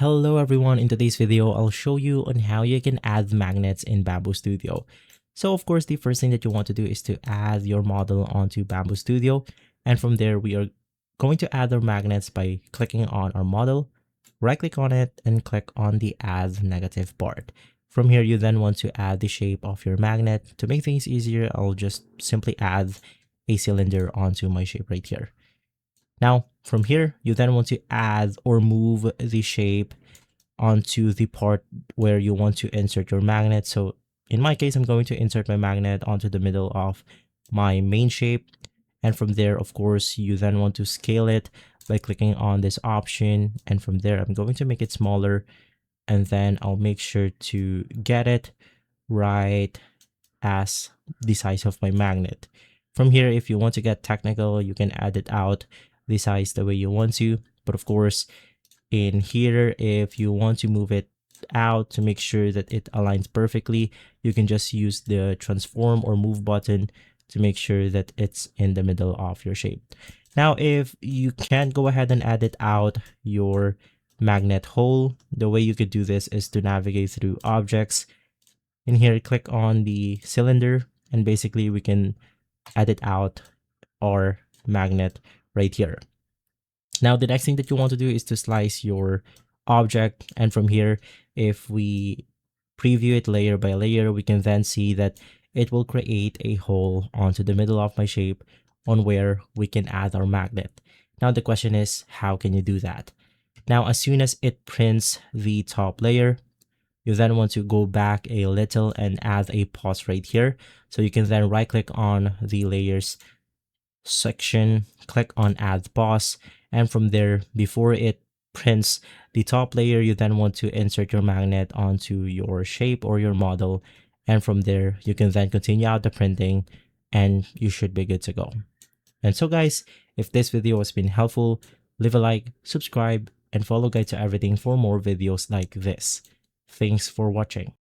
Hello everyone, in today's video, I'll show you on how you can add magnets in Bambu Studio. So of course, the first thing that you want to do is to add your model onto Bambu Studio. And from there, we are going to add our magnets by clicking on our model, right click on it and click on the add negative part. From here, you then want to add the shape of your magnet. To make things easier, I'll just simply add a cylinder onto my shape right here. Now, from here, you then want to add or move the shape onto the part where you want to insert your magnet. So in my case, I'm going to insert my magnet onto the middle of my main shape. And from there, of course, you then want to scale it by clicking on this option. And from there, I'm going to make it smaller. And then I'll make sure to get it right as the size of my magnet. From here, if you want to get technical, you can add it out the size the way you want to. But of course, in here, if you want to move it out to make sure that it aligns perfectly, you can just use the transform or move button to make sure that it's in the middle of your shape. Now, if you can't go ahead and edit out your magnet hole, the way you could do this is to navigate through objects. In here, click on the cylinder, and basically we can edit out our magnet right here. Now, the next thing that you want to do is to slice your object. And from here, if we preview it layer by layer, we can then see that it will create a hole onto the middle of my shape on where we can add our magnet. Now, the question is, how can you do that? Now, as soon as it prints the top layer, you then want to go back a little and add a pause right here. So you can then right click on the layers section, click on add pause, and from there, before it prints the top layer, you then want to insert your magnet onto your shape or your model, and from there you can then continue out the printing and you should be good to go. And so guys, if this video has been helpful, leave a like, subscribe, and follow Guide to Everything for more videos like this. Thanks for watching.